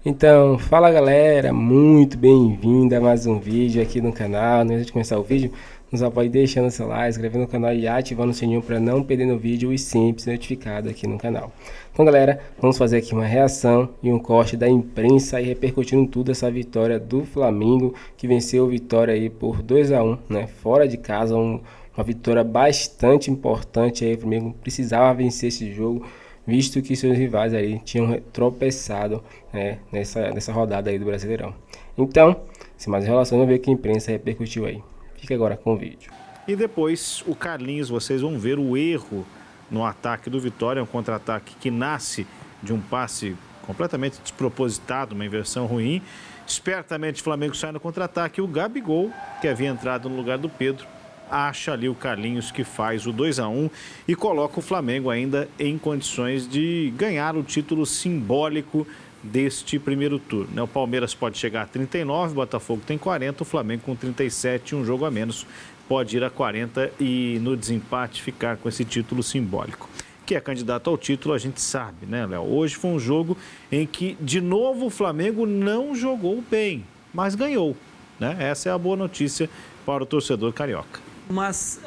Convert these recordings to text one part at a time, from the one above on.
Então, fala galera, muito bem-vindo a mais um vídeo aqui no canal. Antes de começar o vídeo, nos apoie deixando seu like, inscrevendo no canal e ativando o sininho para não perder no vídeo e sempre ser notificado aqui no canal. Então galera, vamos fazer aqui uma reação e um corte da imprensa e repercutindo tudo essa vitória do Flamengo, que venceu o Vitória aí por 2-1, né, fora de casa, uma vitória bastante importante aí. O Flamengo precisava vencer esse jogo, visto que seus rivais aí tinham tropeçado, né, nessa rodada aí do Brasileirão. Então, sem mais enrolação, vamos ver o que a imprensa repercutiu aí. Fica agora com o vídeo. E depois o Carlinhos, vocês vão ver o erro no ataque do Vitória, um contra-ataque que nasce de um passe completamente despropositado, uma inversão ruim. Espertamente o Flamengo sai no contra-ataque, o Gabigol, que havia entrado no lugar do Pedro, acha ali o Carlinhos, que faz o 2-1 e coloca o Flamengo ainda em condições de ganhar o título simbólico deste primeiro turno. O Palmeiras pode chegar a 39, o Botafogo tem 40, o Flamengo com 37, um jogo a menos, pode ir a 40 e no desempate ficar com esse título simbólico. Que é candidato ao título, a gente sabe, né, Léo? Hoje foi um jogo em que, de novo, o Flamengo não jogou bem, mas ganhou, né? Essa é a boa notícia para o torcedor carioca. Mas,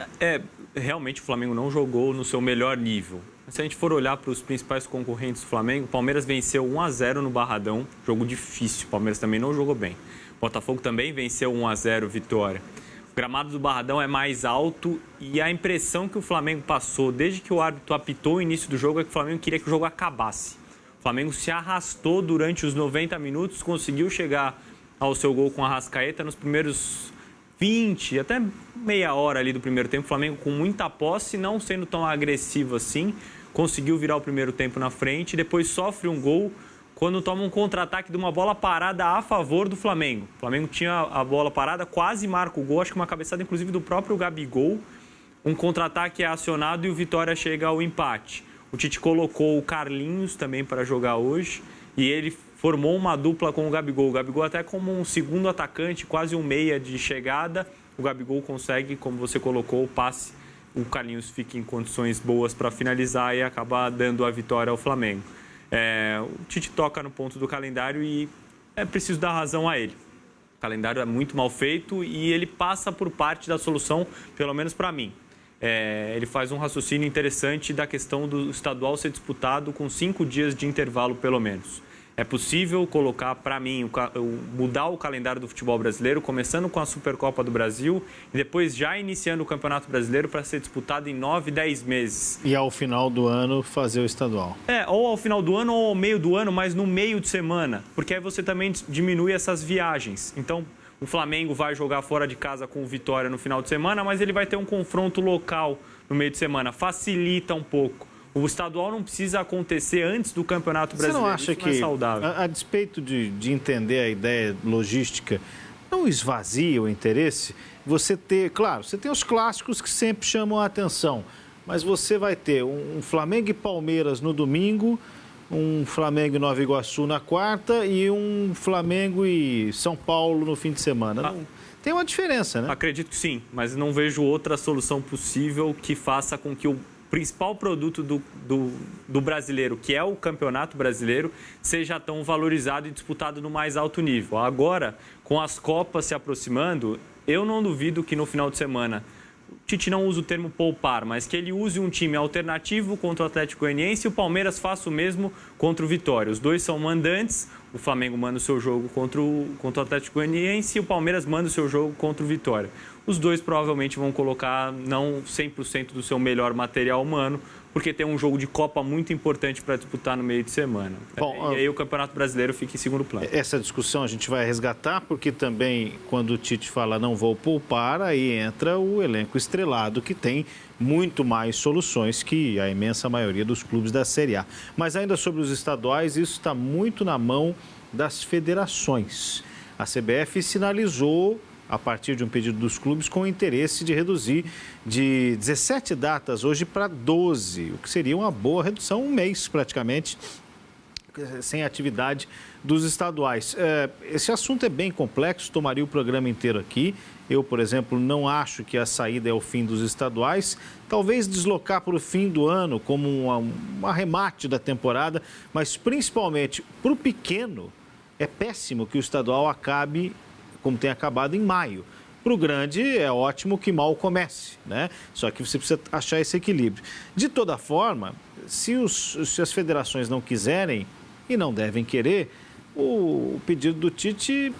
realmente o Flamengo não jogou no seu melhor nível. Se a gente for olhar para os principais concorrentes do Flamengo, o Palmeiras venceu 1-0 no Barradão, jogo difícil, o Palmeiras também não jogou bem. O Botafogo também venceu 1-0 Vitória. O gramado do Barradão é mais alto e a impressão que o Flamengo passou desde que o árbitro apitou o início do jogo é que o Flamengo queria que o jogo acabasse. O Flamengo se arrastou durante os 90 minutos, conseguiu chegar ao seu gol com a Arrascaeta nos primeiros 20, até meia hora ali do primeiro tempo. O Flamengo com muita posse, não sendo tão agressivo assim, conseguiu virar o primeiro tempo na frente, depois sofre um gol quando toma um contra-ataque de uma bola parada a favor do Flamengo. O Flamengo tinha a bola parada, quase marca o gol, acho que uma cabeçada inclusive do próprio Gabigol. Um contra-ataque é acionado e o Vitória chega ao empate. O Tite colocou o Carlinhos também para jogar hoje e ele formou uma dupla com o Gabigol. O Gabigol até como um segundo atacante, quase um meia de chegada. O Gabigol consegue, como você colocou, o passe. O Carlinhos fica em condições boas para finalizar e acaba dando a vitória ao Flamengo. O Tite toca no ponto do calendário e é preciso dar razão a ele. O calendário é muito mal feito e ele passa por parte da solução, pelo menos para mim. Ele faz um raciocínio interessante da questão do estadual ser disputado com 5 dias de intervalo, pelo menos. É possível colocar, para mim, mudar o calendário do futebol brasileiro, começando com a Supercopa do Brasil e depois já iniciando o Campeonato Brasileiro para ser disputado em 9, 10 meses. E ao final do ano fazer o estadual. Ou ao final do ano ou ao meio do ano, mas no meio de semana, porque aí você também diminui essas viagens. Então, o Flamengo vai jogar fora de casa com o Vitória no final de semana, mas ele vai ter um confronto local no meio de semana. Facilita um pouco. O estadual não precisa acontecer antes do Campeonato Brasileiro. Você não acha que, é saudável. A despeito de entender a ideia logística, não esvazia o interesse? Você ter, claro, você tem os clássicos que sempre chamam a atenção, mas você vai ter um Flamengo e Palmeiras no domingo, um Flamengo e Nova Iguaçu na quarta e um Flamengo e São Paulo no fim de semana. Tem uma diferença, né? Acredito que sim, mas não vejo outra solução possível que faça com que o principal produto do brasileiro, que é o Campeonato Brasileiro, seja tão valorizado e disputado no mais alto nível. Agora, com as Copas se aproximando, eu não duvido que no final de semana, o Tite não usa o termo poupar, mas que ele use um time alternativo contra o Atlético Goianiense e o Palmeiras faça o mesmo contra o Vitória. Os dois são mandantes, o Flamengo manda o seu jogo contra o Atlético Goianiense e o Palmeiras manda o seu jogo contra o Vitória. Os dois provavelmente vão colocar não 100% do seu melhor material humano, porque tem um jogo de Copa muito importante para disputar no meio de semana. Bom, e aí o Campeonato Brasileiro fica em segundo plano. Essa discussão a gente vai resgatar, porque também quando o Tite fala não vou poupar, aí entra o elenco estrelado que tem muito mais soluções que a imensa maioria dos clubes da Série A. Mas ainda sobre os estaduais, isso está muito na mão das federações. A CBF sinalizou, a partir de um pedido dos clubes, com o interesse de reduzir de 17 datas hoje para 12, o que seria uma boa redução, um mês praticamente, sem atividade dos estaduais. Esse assunto é bem complexo, tomaria o programa inteiro aqui. Eu, por exemplo, não acho que a saída é o fim dos estaduais. Talvez deslocar para o fim do ano como um arremate da temporada, mas principalmente para o pequeno, é péssimo que o estadual acabe como tem acabado em maio. Para o grande é ótimo que mal comece, né? Só que você precisa achar esse equilíbrio. De toda forma, se as federações não quiserem e não devem querer, o pedido do Tite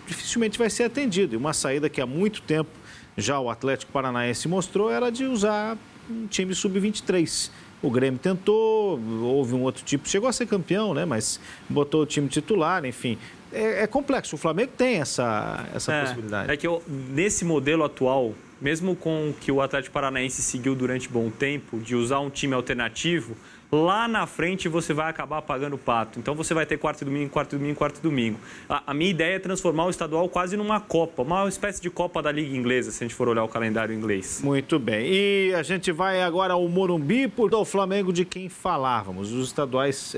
dificilmente vai ser atendido. E uma saída que há muito tempo já o Atlético Paranaense mostrou era de usar um time sub-23. O Grêmio tentou, houve um outro tipo, chegou a ser campeão, né? Mas botou o time titular, enfim. É complexo, o Flamengo tem essa possibilidade. É que nesse modelo atual, mesmo com o que o Atlético Paranaense seguiu durante bom tempo, de usar um time alternativo, lá na frente você vai acabar pagando o pato. Então você vai ter quarto e domingo, quarto e domingo, quarto e domingo. A minha ideia é transformar o estadual quase numa Copa, uma espécie de Copa da Liga Inglesa, se a gente for olhar o calendário inglês. Muito bem. E a gente vai agora ao Morumbi, porque o Flamengo de quem falávamos. Os estaduais,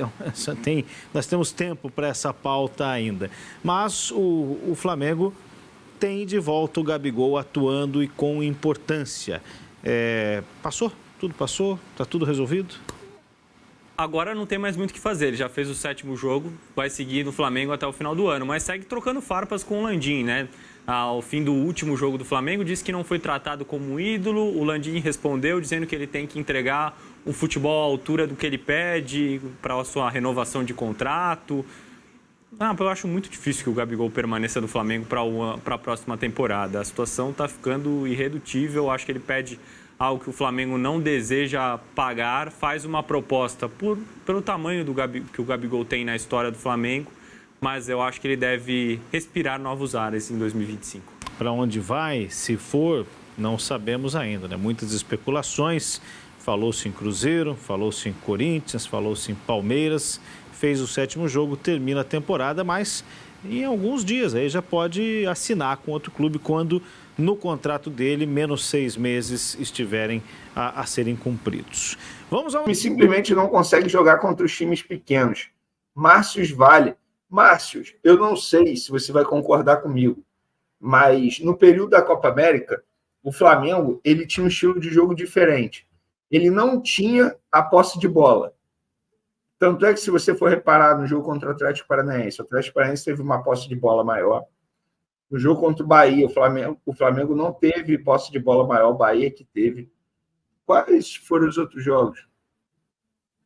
nós temos tempo para essa pauta ainda. Mas o Flamengo tem de volta o Gabigol atuando e com importância. Passou? Tudo passou? Está tudo resolvido? Agora não tem mais muito o que fazer, ele já fez o 7º jogo, vai seguir no Flamengo até o final do ano, mas segue trocando farpas com o Landim, né? Ao fim do último jogo do Flamengo, disse que não foi tratado como um ídolo, o Landim respondeu dizendo que ele tem que entregar um futebol à altura do que ele pede para a sua renovação de contrato. Eu acho muito difícil que o Gabigol permaneça no Flamengo para a próxima temporada. A situação está ficando irredutível, acho que ele pede algo que o Flamengo não deseja pagar, faz uma proposta pelo tamanho que o Gabigol tem na história do Flamengo, mas eu acho que ele deve respirar novos ares em 2025. Para onde vai, se for, não sabemos ainda, né? Muitas especulações, falou-se em Cruzeiro, falou-se em Corinthians, falou-se em Palmeiras, fez o 7º jogo, termina a temporada, mas em alguns dias aí já pode assinar com outro clube quando no contrato dele, menos 6 meses estiverem a serem cumpridos. Vamos ao... Simplesmente não consegue jogar contra os times pequenos. Márcios Vale. Márcios, eu não sei se você vai concordar comigo, mas no período da Copa América, o Flamengo ele tinha um estilo de jogo diferente. Ele não tinha a posse de bola. Tanto é que se você for reparar no jogo contra o Atlético Paranaense teve uma posse de bola maior. No jogo contra o Bahia, o Flamengo não teve posse de bola maior, o Bahia que teve. Quais foram os outros jogos?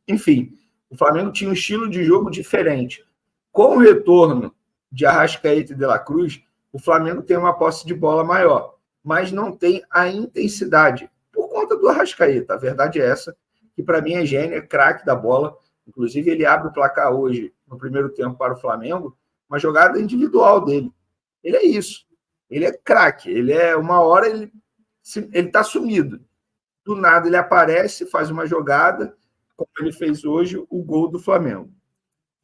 Enfim, o Flamengo tinha um estilo de jogo diferente. Com o retorno de Arrascaeta e De La Cruz, o Flamengo tem uma posse de bola maior, mas não tem a intensidade, por conta do Arrascaeta. A verdade é essa, que para mim é gênio, é craque da bola. Inclusive, ele abre o placar hoje, no primeiro tempo, para o Flamengo, uma jogada individual dele. Ele é isso. Ele é craque. Ele é uma hora, ele está sumido. Do nada ele aparece, faz uma jogada, como ele fez hoje, o gol do Flamengo.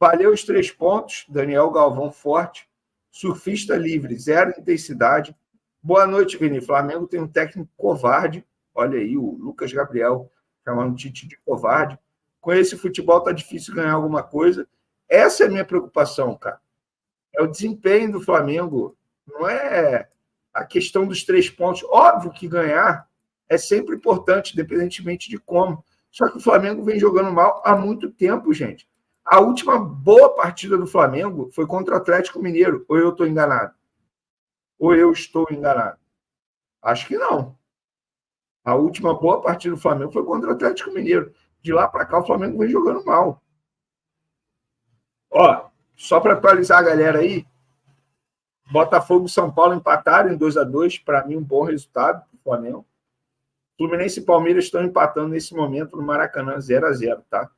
Valeu os 3 pontos. Daniel Galvão forte. Surfista livre, 0 intensidade. Boa noite, Vini. Flamengo tem um técnico covarde. Olha aí, o Lucas Gabriel chamando o Tite de covarde. Com esse futebol tá difícil ganhar alguma coisa. Essa é a minha preocupação, cara. É o desempenho do Flamengo, não é a questão dos 3 pontos. Óbvio que ganhar é sempre importante, independentemente de como. Só que o Flamengo vem jogando mal há muito tempo, gente. A última boa partida do Flamengo foi contra o Atlético Mineiro. Ou eu estou enganado? Ou eu estou enganado? Acho que não. A última boa partida do Flamengo foi contra o Atlético Mineiro. De lá para cá, o Flamengo vem jogando mal. Ó, só para atualizar a galera aí, Botafogo e São Paulo empataram em 2-2, para mim um bom resultado para o Flamengo. Fluminense e Palmeiras estão empatando nesse momento no Maracanã 0-0, tá?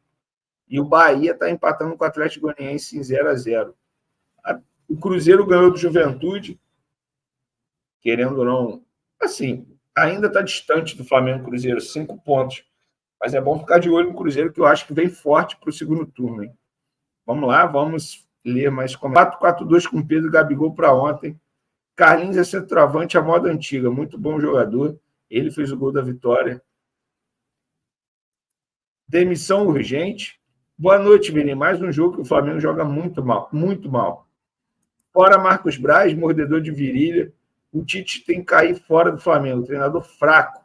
E o Bahia está empatando com o Atlético Goianiense em 0-0. O Cruzeiro ganhou do Juventude, querendo ou não, assim, ainda está distante do Flamengo Cruzeiro, 5 pontos. Mas é bom ficar de olho no Cruzeiro, que eu acho que vem forte para o segundo turno, hein? Vamos lá, vamos ler mais comentários. 4-4-2 com Pedro Gabigol para ontem. Carlinhos é centroavante à moda antiga, muito bom jogador. Ele fez o gol da vitória. Demissão urgente. Boa noite, Vini. Mais um jogo que o Flamengo joga muito mal, muito mal. Fora Marcos Braz, mordedor de virilha. O Tite tem que cair fora do Flamengo. Treinador fraco.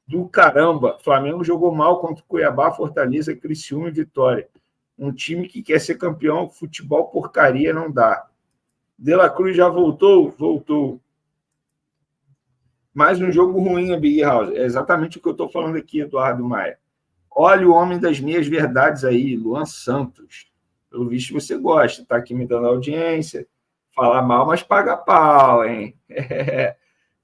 Do caramba. O Flamengo jogou mal contra o Cuiabá, Fortaleza, Criciúma e Vitória. Um time que quer ser campeão, futebol porcaria não dá. De La Cruz já voltou? Voltou. Mais um jogo ruim, a Big House. É exatamente o que eu estou falando aqui, Eduardo Maia. Olha o homem das meias verdades aí, Luan Santos. Pelo visto você gosta, tá aqui me dando audiência. Falar mal, mas paga pau, hein?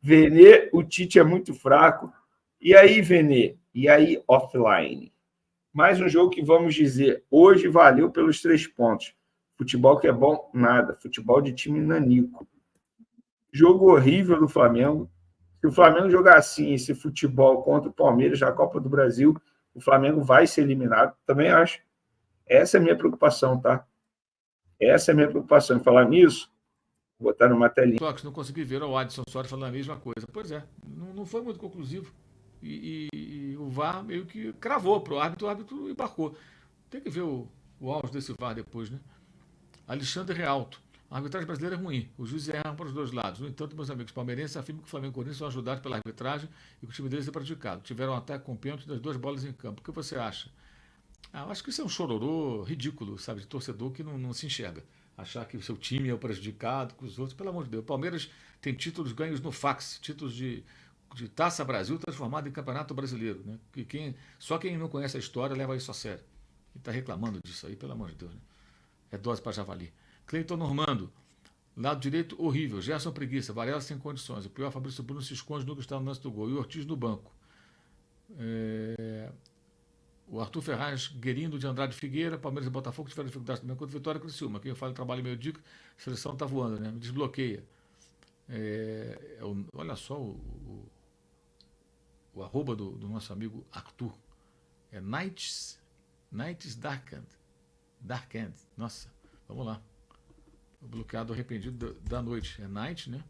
Vene, o Tite é muito fraco. E aí, Vene? E aí, offline? Mais um jogo que vamos dizer, hoje valeu pelos 3 pontos. Futebol que é bom, nada. Futebol de time nanico. Jogo horrível do Flamengo. Se o Flamengo jogar assim, esse futebol contra o Palmeiras na Copa do Brasil, o Flamengo vai ser eliminado. Também acho. Essa é a minha preocupação, tá? Essa é a minha preocupação. Em falar nisso, vou botar numa telinha. Toques, não consegui ver o Adson Soares falando a mesma coisa. Pois é, não foi muito conclusivo. E o VAR meio que cravou para o árbitro embarcou. Tem que ver o áudio desse VAR depois, né? Alexandre Realto. A arbitragem brasileira é ruim. Os juízes erram para os dois lados. No entanto, meus amigos palmeirenses afirmam que o Flamengo e o Corinthians são ajudados pela arbitragem e que o time deles é prejudicado. Tiveram um ataque com pênalti das 2 bolas em campo. O que você acha? Eu acho que isso é um chororô ridículo, sabe? De torcedor que não se enxerga. Achar que o seu time é o prejudicado, que os outros, pelo amor de Deus. O Palmeiras tem títulos ganhos no fax, títulos de Taça Brasil transformado em Campeonato Brasileiro, né? Só quem não conhece a história leva isso a sério. E está reclamando disso aí, pelo amor de Deus, né? É dose para javali. Cleiton Normando, lado direito horrível, Gerson preguiça, Varela sem condições, o pior Fabrício Bruno se esconde, nunca está no lance do gol, e o Ortiz no banco. O Arthur Ferraz, Guerindo de Andrade Figueira, Palmeiras e Botafogo tiveram dificuldades também contra Vitória e Criciúma. Quem fala trabalho meio dico, a seleção está voando, né? Me desbloqueia. Olha só o arroba do nosso amigo Arthur. É Nights Dark End. Nossa, vamos lá. O bloqueado arrependido da noite. É Night, né?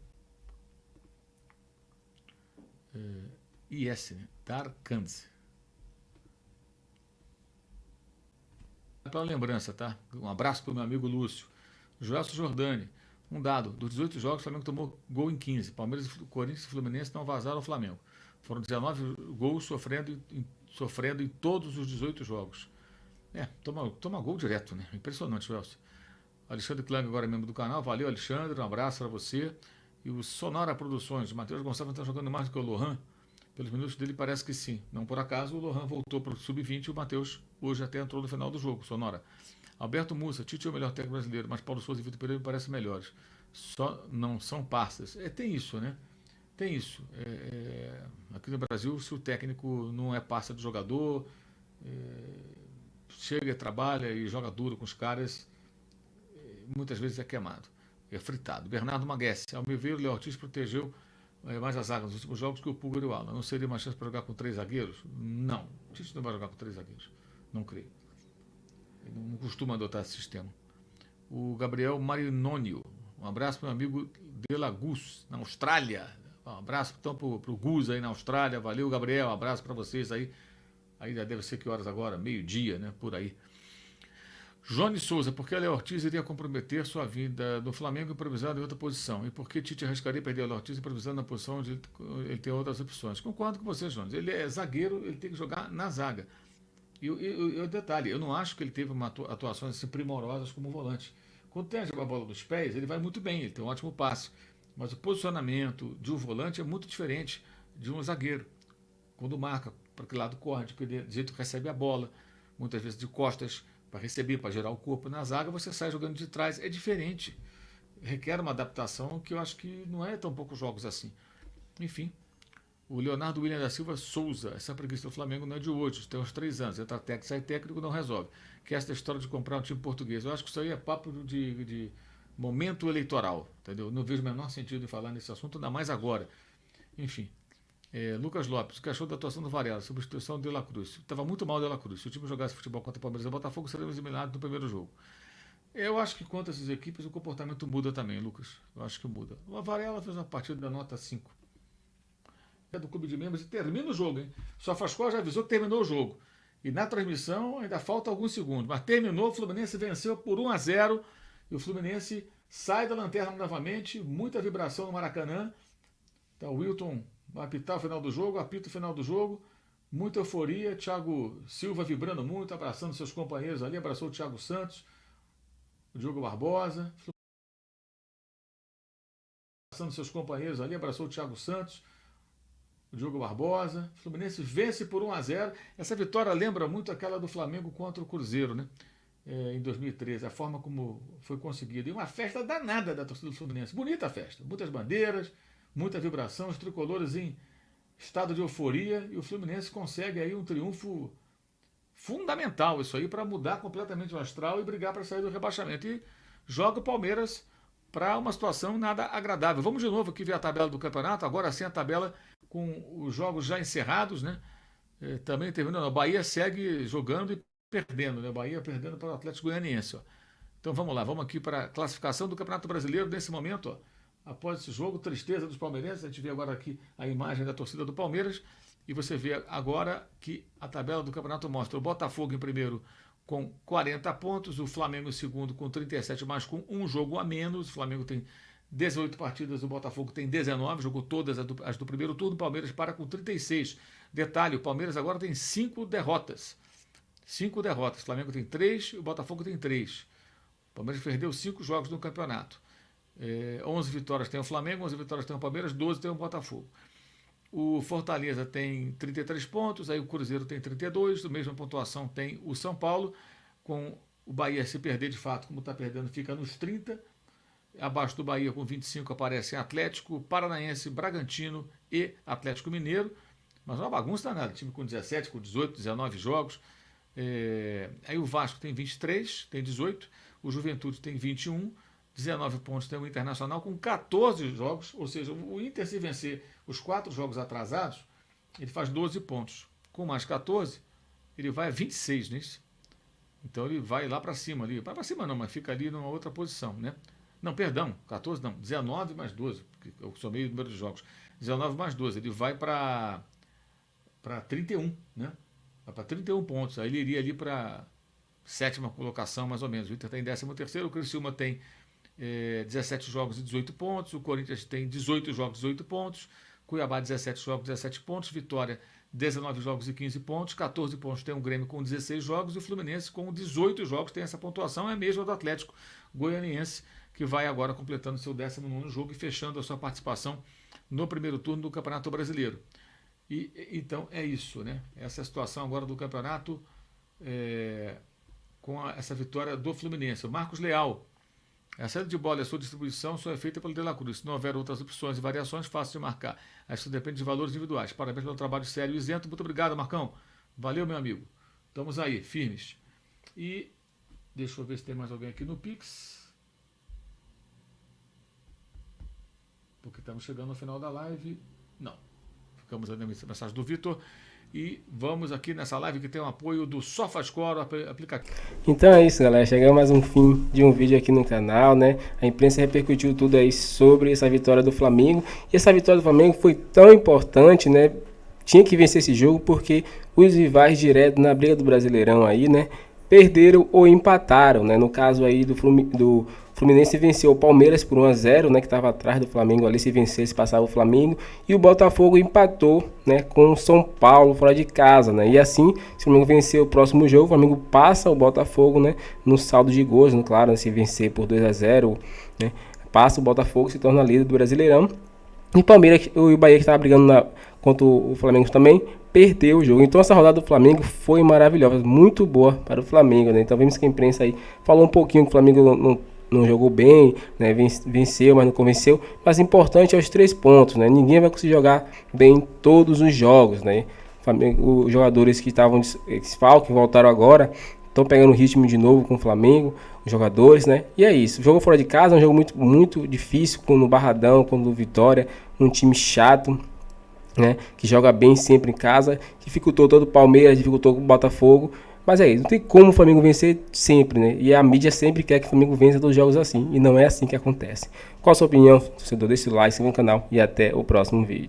IS, né? Dark End. Pela lembrança, tá? Um abraço para o meu amigo Lúcio. Joelson Jordani. Um dado. Dos 18 jogos, o Flamengo tomou gol em 15. Palmeiras, Corinthians e Fluminense não vazaram ao Flamengo. Foram 19 gols sofrendo em todos os 18 jogos. Toma gol direto, né? Impressionante, Joelson. Alexandre Klang, agora membro do canal. Valeu, Alexandre. Um abraço para você. E o Sonora Produções. O Matheus Gonçalves está jogando mais do que o Lohan. Pelos minutos dele, parece que sim. Não por acaso, o Lohan voltou para o Sub-20 e o Matheus hoje até entrou no final do jogo. Sonora. Alberto Mussa. Tite é o melhor técnico brasileiro, mas Paulo Souza e Vitor Pereira me parecem melhores. Só não são parceiros. Tem isso, né? Tem isso. Aqui no Brasil, se o técnico não é parceiro do jogador, chega, trabalha e joga duro com os caras, muitas vezes é queimado, é fritado. Bernardo Maguesse. Ao meu ver, o Léo Ortiz protegeu mais a zaga nos últimos jogos que o Pulgar e o Alan. Não seria uma chance para jogar com 3 zagueiros? Não. O Tite não vai jogar com 3 zagueiros. Não creio. Ele não costuma adotar esse sistema. O Gabriel Marinônio. Um abraço para o meu amigo De La Gus, na Austrália. Um abraço então para o Gus aí na Austrália. Valeu, Gabriel. Um abraço para vocês aí. Aí já deve ser que horas agora? Meio-dia, né? Por aí. Johnny Souza, por que Léo Ortiz iria comprometer sua vida no Flamengo improvisado em outra posição? E por que Tite arriscaria perder o Léo Ortiz improvisando na posição onde ele tem outras opções? Concordo com você, Jones. Ele é zagueiro, ele tem que jogar na zaga. E o detalhe, eu não acho que ele teve atuações assim primorosas como volante. Quando tem a bola nos pés, ele vai muito bem, ele tem um ótimo passe. Mas o posicionamento de um volante é muito diferente de um zagueiro. Quando marca, para que lado corre, de jeito que recebe a bola, muitas vezes de costas, para receber, para gerar o corpo na zaga, você sai jogando de trás. É diferente. Requer uma adaptação que eu acho que não é tão poucos jogos assim. Enfim, o Leonardo William da Silva Souza. Essa preguiça do Flamengo não é de hoje, tem uns 3 anos. Entra técnico, sai técnico, não resolve. Que essa história de comprar um time português. Eu acho que isso aí é papo de momento eleitoral. Entendeu? Não vejo o menor sentido em falar nesse assunto, ainda mais agora. Enfim. Lucas Lopes, o que achou da atuação do Varela? Substituição do De La Cruz. Estava muito mal o De La Cruz. Se o time jogasse futebol contra o Palmeiras e o Botafogo, seríamos eliminados no primeiro jogo. Eu acho que contra essas equipes o comportamento muda também, Lucas. Eu acho que muda. O Varela fez uma partida da nota 5. É do clube de membros e termina o jogo, hein? Sofascor já avisou que terminou o jogo. E na transmissão ainda falta alguns segundos. Mas terminou, o Fluminense venceu por 1-0. E o Fluminense sai da lanterna novamente. Muita vibração no Maracanã. Então o Wilton vai apitar o final do jogo, apita o final do jogo. Muita euforia, Thiago Silva vibrando muito, abraçando seus companheiros ali, abraçou o Thiago Santos, o Diogo Barbosa, abraçando seus companheiros ali, abraçou o Thiago Santos, o Diogo Barbosa. Fluminense vence por 1-0. Essa vitória lembra muito aquela do Flamengo contra o Cruzeiro, né? Em 2013, a forma como foi conseguida. E uma festa danada da torcida do Fluminense. Bonita a festa, muitas bandeiras, muita vibração, os tricolores em estado de euforia, e o Fluminense consegue aí um triunfo fundamental, isso aí, para mudar completamente o astral e brigar para sair do rebaixamento. E joga o Palmeiras para uma situação nada agradável. Vamos de novo aqui ver a tabela do campeonato, agora sim a tabela com os jogos já encerrados, né? Também terminando, o Bahia segue jogando e perdendo, né? O Bahia perdendo para o Atlético Goianiense, ó. Então vamos lá, vamos aqui para a classificação do Campeonato Brasileiro nesse momento, ó. Após esse jogo, tristeza dos palmeirenses. A gente vê agora aqui a imagem da torcida do Palmeiras e você vê agora que a tabela do campeonato mostra o Botafogo em primeiro com 40 pontos, o Flamengo em segundo com 37, mas com um jogo a menos. O Flamengo tem 18 partidas, o Botafogo tem 19, jogou todas as do primeiro turno. O Palmeiras para com 36. Detalhe, o Palmeiras agora tem 5 derrotas. 5 derrotas. O Flamengo tem 3 e o Botafogo tem 3. O Palmeiras perdeu 5 jogos no campeonato. 11 vitórias tem o Flamengo, 11 vitórias tem o Palmeiras, 12 tem o Botafogo. O Fortaleza tem 33 pontos, aí o Cruzeiro tem 32, a mesma pontuação tem o São Paulo, com o Bahia, se perder de fato, como está perdendo, fica nos 30. Abaixo do Bahia, com 25, aparecem Atlético, Paranaense, Bragantino e Atlético Mineiro. Mas não é uma bagunça danada, time com 17, com 18, 19 jogos. Aí o Vasco tem 23, tem 18, o Juventude tem 21, 19 pontos tem o Internacional com 14 jogos, ou seja, o Inter, se vencer os 4 jogos atrasados, ele faz 12 pontos. Com mais 14, ele vai a 26, não é isso? Então ele vai lá para cima ali. Para cima não, mas fica ali numa outra posição, né? Não, perdão, 14 não, 19 mais 12, porque eu somei o número de jogos. 19 mais 12, ele vai para 31, né? Vai para 31 pontos. Aí ele iria ali para 7ª colocação, mais ou menos. O Inter está em 13º, o Criciúma tem 17 jogos e 18 pontos, o Corinthians tem 18 jogos e 18 pontos, Cuiabá 17 jogos e 17 pontos, Vitória 19 jogos e 15 pontos, 14 pontos tem o Grêmio com 16 jogos e o Fluminense com 18 jogos tem essa pontuação, é a mesma do Atlético Goianiense, que vai agora completando seu 19º jogo e fechando a sua participação no primeiro turno do Campeonato Brasileiro. E então é isso, né? Essa é a situação agora do campeonato com essa vitória do Fluminense. O Marcos Leal: a saída de bola e a sua distribuição só é feita pelo De La Cruz. Se não houver outras opções e variações, fácil de marcar. Isso depende de valores individuais. Parabéns pelo trabalho sério e isento. Muito obrigado, Marcão. Valeu, meu amigo. Estamos aí, firmes. E deixa eu ver se tem mais alguém aqui no Pix. Porque estamos chegando no final da live. Não. Ficamos aí na mensagem do Vitor. E vamos aqui nessa live que tem o apoio do SofaScore, aplicativo. Então é isso, galera. Chegamos a mais um fim de um vídeo aqui no canal, né? A imprensa repercutiu tudo aí sobre essa vitória do Flamengo. E essa vitória do Flamengo foi tão importante, né? Tinha que vencer esse jogo porque os rivais direto na briga do Brasileirão aí, né? Perderam ou empataram, né? No caso aí do Fluminense venceu o Palmeiras por 1-0, né? Que estava atrás do Flamengo ali, se vencesse passava o Flamengo. E o Botafogo empatou, né? Com o São Paulo fora de casa, né? E assim, se o Flamengo vencer o próximo jogo, o Flamengo passa o Botafogo, né? No saldo de gols, né? Claro, né, se vencer por 2-0, né? Passa o Botafogo, se torna líder do Brasileirão. E o Palmeiras e o Bahia, que estava brigando contra o Flamengo também, perdeu o jogo. Então essa rodada do Flamengo foi maravilhosa, muito boa para o Flamengo, né? Então vimos que a imprensa aí falou um pouquinho que o Flamengo não jogou bem, né? Venceu, mas não convenceu. Mas o importante é os 3 pontos, né? Ninguém vai conseguir jogar bem todos os jogos, né? Os jogadores que estavam desfalques voltaram agora, estão pegando ritmo de novo com o Flamengo, os jogadores, né? E é isso. O jogo fora de casa é um jogo muito, muito difícil, no Barradão, com o Vitória, um time chato, né? Que joga bem sempre em casa, dificultou todo o Palmeiras, dificultou o Botafogo. Mas é isso, não tem como o Flamengo vencer sempre, né? E a mídia sempre quer que o Flamengo vença dos jogos assim, e não é assim que acontece. Qual a sua opinião, torcedor? Deixa o like, se inscreva no canal e até o próximo vídeo.